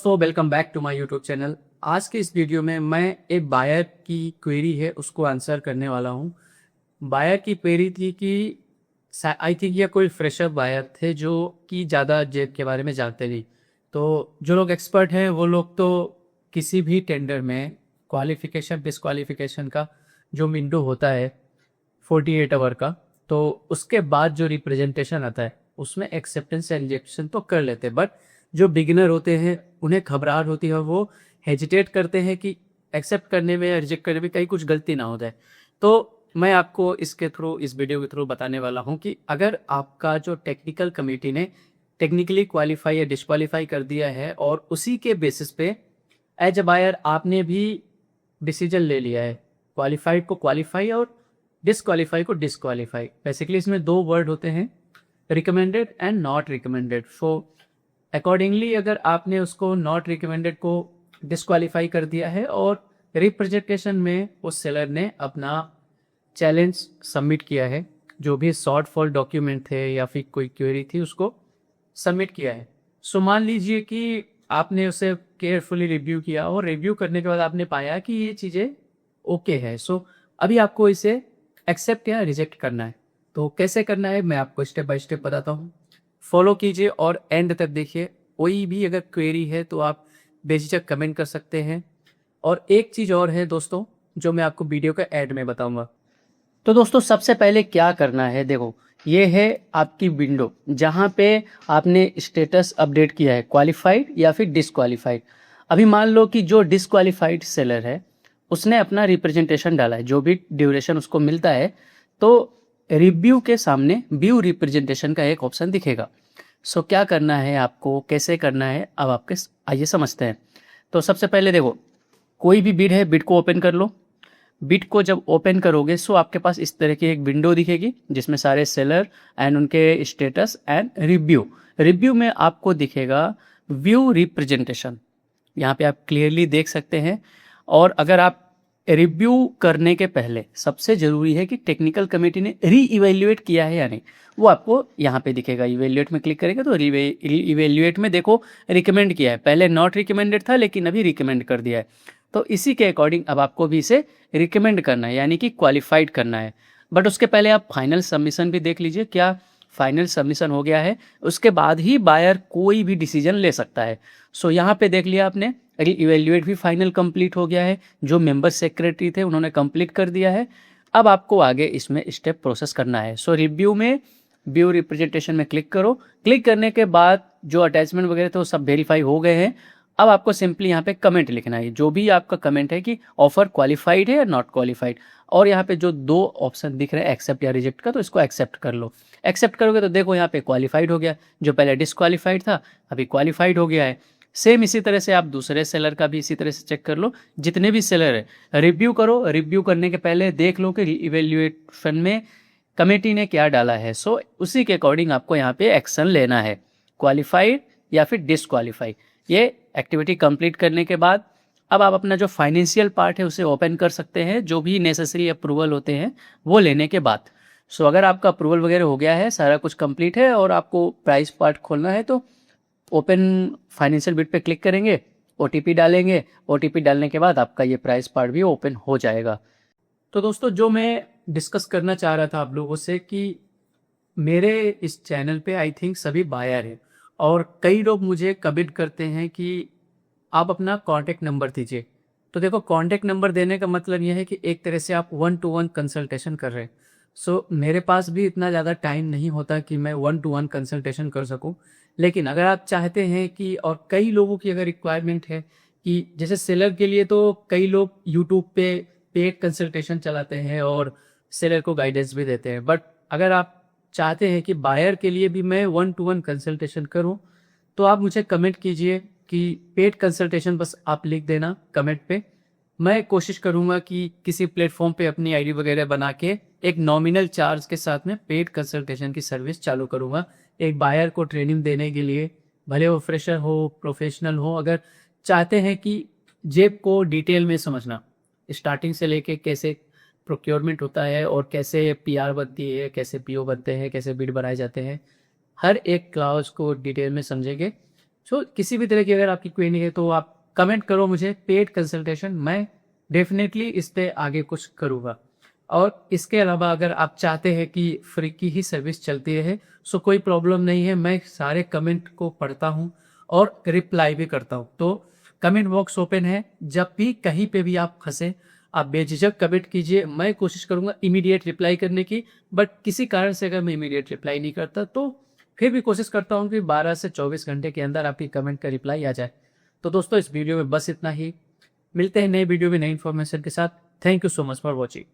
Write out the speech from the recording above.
दोस्तों, welcome back to my YouTube channel. आज के इस वीडियो में मैं एक बायर की क्वेरी है उसको आंसर करने वाला हूँ। बायर की क्वेरी थी कि आई थिंक ये कोई फ्रेशर बायर थे जो कि ज़्यादा जेब के बारे में जानते नहीं। तो जो लोग एक्सपर्ट हैं वो लोग तो किसी भी टेंडर में क्वालिफिकेशन डिसक्वालिफिकेशन का जो विंडो होता है 48 आवर का, तो उसके बाद जो रिप्रेजेंटेशन आता है उसमें एक्सेप्टेंस या रिजेक्शन तो कर लेते हैं। बट जो बिगिनर होते हैं उन्हें घबराहट होती है और वो हेजिटेट करते हैं कि एक्सेप्ट करने में या रिजेक्ट करने में कहीं कुछ गलती ना हो जाए। तो मैं आपको इसके थ्रू, इस वीडियो के थ्रू बताने वाला हूं कि अगर आपका जो टेक्निकल कमेटी ने टेक्निकली क्वालिफाई या डिस्क्वालीफाई कर दिया है और उसी के बेसिस पे एज अ बायर आपने भी डिसीजन ले लिया है, क्वालिफाइड को क्वालिफाई और डिसक्वालीफाई को डिसक्वालीफाई। बेसिकली इसमें दो वर्ड होते हैं, recommended and not recommended. So accordingly अगर आपने उसको नॉट रिकमेंडेड को डिसक्वालीफाई कर दिया है और रिप्रेजेंटेशन में उस सेलर ने अपना चैलेंज सबमिट किया है, जो भी शॉर्ट फॉल डॉक्यूमेंट थे या फिर कोई क्वेरी थी उसको सबमिट किया है। सो मान लीजिए कि आपने उसे केयरफुली रिव्यू किया और रिव्यू करने के बाद आपने पाया कि ये चीज़ें ओके है। सो अभी आपको इसे एक्सेप्ट या रिजेक्ट करना है। तो कैसे करना है मैं आपको स्टेप बाय स्टेप बताता हूँ, फॉलो कीजिए और एंड तक देखिए। कोई भी अगर क्वेरी है तो आप बेझिझक कमेंट कर सकते हैं। और एक चीज़ और है दोस्तों जो मैं आपको वीडियो के एंड में बताऊंगा। तो दोस्तों सबसे पहले क्या करना है, देखो ये है आपकी विंडो जहाँ पे आपने स्टेटस अपडेट किया है, क्वालिफाइड या फिर डिसक्वालीफाइड। अभी मान लो कि जो डिसक्वालीफाइड सेलर है उसने अपना रिप्रेजेंटेशन डाला है, जो भी ड्यूरेशन उसको मिलता है, तो रिव्यू के सामने व्यू रिप्रेजेंटेशन का एक ऑप्शन दिखेगा। सो क्या करना है आपको, कैसे करना है, अब आपके आइए समझते हैं। तो सबसे पहले देखो, कोई भी बिड है, बिड को ओपन कर लो। बिड को जब ओपन करोगे सो आपके पास इस तरह की एक विंडो दिखेगी जिसमें सारे सेलर एंड उनके स्टेटस एंड रिव्यू। रिव्यू में आपको दिखेगा व्यू रिप्रेजेंटेशन, यहाँ पे आप क्लियरली देख सकते हैं। और अगर आप रिव्यू करने के पहले सबसे ज़रूरी है कि टेक्निकल कमेटी ने री इवेल्युएट किया है या नहीं, वो आपको यहाँ पे दिखेगा। इवेल्युएट में क्लिक करेंगे तो इवेल्युएट में देखो रिकमेंड किया है, पहले नॉट रिकमेंडेड था लेकिन अभी रिकमेंड कर दिया है। तो इसी के अकॉर्डिंग अब आपको भी इसे रिकमेंड करना है, यानी कि क्वालिफाइड करना है। बट उसके पहले आप फाइनल सबमिशन भी देख लीजिए, क्या फाइनल सबमिशन हो गया है, उसके बाद ही बायर कोई भी डिसीजन ले सकता है। सो यहाँ पे देख लिया आपने, इवेल्युएट भी फाइनल कंप्लीट हो गया है, जो मेंबर सेक्रेटरी थे उन्होंने कंप्लीट कर दिया है। अब आपको आगे इसमें स्टेप प्रोसेस करना है। सो रिव्यू में व्यू रिप्रेजेंटेशन में क्लिक करो। क्लिक करने के बाद जो अटैचमेंट वगैरह थे वो सब वेरीफाई हो गए हैं। अब आपको सिंपली यहाँ पे कमेंट लिखना है, जो भी आपका कमेंट है कि ऑफर क्वालिफाइड है या नॉट क्वालिफाइड। और यहाँ पे जो दो ऑप्शन दिख रहे हैं एक्सेप्ट या रिजेक्ट का, तो इसको एक्सेप्ट कर लो। एक्सेप्ट करोगे तो देखो यहाँ पे क्वालिफाइड हो गया, जो पहले डिसक्वालीफाइड था अभी क्वालिफाइड हो गया है। सेम इसी तरह से आप दूसरे सेलर का भी इसी तरह से चेक कर लो। जितने भी सेलर है रिव्यू करो, रिव्यू करने के पहले देख लो कि इवेल्युएशन में कमेटी ने क्या डाला है। सो उसी के अकॉर्डिंग आपको यहाँ पे एक्शन लेना है, क्वालिफाइड या फिर डिसक्वालीफाई। ये एक्टिविटी कंप्लीट करने के बाद अब आप अपना जो फाइनेंशियल पार्ट है उसे ओपन कर सकते हैं, जो भी नेसेसरी अप्रूवल होते हैं वो लेने के बाद। सो अगर आपका अप्रूवल वगैरह हो गया है, सारा कुछ कंप्लीट है और आपको प्राइस पार्ट खोलना है, तो ओपन फाइनेंशियल बिड पे क्लिक करेंगे, ओटीपी डालेंगे। ओटीपी डालने के बाद आपका ये प्राइस पार्ट भी ओपन हो जाएगा। तो दोस्तों जो मैं डिस्कस करना चाह रहा था आप लोगों से कि मेरे इस चैनल पे आई थिंक सभी बायर हैं और कई लोग मुझे कमेंट करते हैं कि आप अपना कॉन्टैक्ट नंबर दीजिए। तो देखो, कॉन्टैक्ट नंबर देने का मतलब यह है कि एक तरह से आप 1-to-1 कंसल्टेशन कर रहे हैं। सो मेरे पास भी इतना ज़्यादा टाइम नहीं होता कि मैं 1-to-1 कंसल्टेशन कर सकूं। लेकिन अगर आप चाहते हैं कि, और कई लोगों की अगर रिक्वायरमेंट है कि जैसे सेलर के लिए तो कई लोग यूट्यूब पे पेड कंसल्टेशन चलाते हैं और सेलर को गाइडेंस भी देते हैं, बट अगर आप चाहते हैं कि बायर के लिए भी मैं 1-to-1 कंसल्टेशन करूं, तो आप मुझे कमेंट कीजिए कि पेड कंसल्टेशन बस आप लिख देना कमेंट पे। मैं कोशिश करूंगा कि किसी प्लेटफॉर्म पे अपनी आईडी वगैरह बना के एक नॉमिनल चार्ज के साथ में पेड कंसल्टेशन की सर्विस चालू करूंगा एक बायर को ट्रेनिंग देने के लिए, भले वो फ्रेशर हो प्रोफेशनल हो। अगर चाहते हैं कि जेब को डिटेल में समझना, स्टार्टिंग से लेके कैसे प्रोक्योरमेंट होता है और कैसे पीआर बनती है, कैसे पीओ बनते हैं, कैसे बिड बनाए जाते हैं, हर एक क्लाउज को डिटेल में समझेंगे, सो किसी भी तरह की अगर आपकी क्वेरी है तो आप कमेंट करो मुझे, पेड कंसल्टेशन, मैं डेफिनेटली इस पे आगे कुछ करूँगा। और इसके अलावा अगर आप चाहते हैं कि फ्री की ही सर्विस चलती है, सो कोई प्रॉब्लम नहीं है, मैं सारे कमेंट को पढ़ता हूँ और रिप्लाई भी करता हूँ। तो कमेंट बॉक्स ओपन है, जब भी कहीं पे भी आप फंसे आप बेझिझक कमेंट कीजिए, मैं कोशिश करूँगा इमीडिएट रिप्लाई करने की। बट किसी कारण से अगर मैं इमीडिएट रिप्लाई नहीं करता तो फिर भी कोशिश करता हूँ कि 12 से 24 घंटे के अंदर आपकी कमेंट का रिप्लाई आ जाए। तो दोस्तों इस वीडियो में बस इतना ही, मिलते हैं नए वीडियो में नई इन्फॉर्मेशन के साथ। Thank you so much for watching.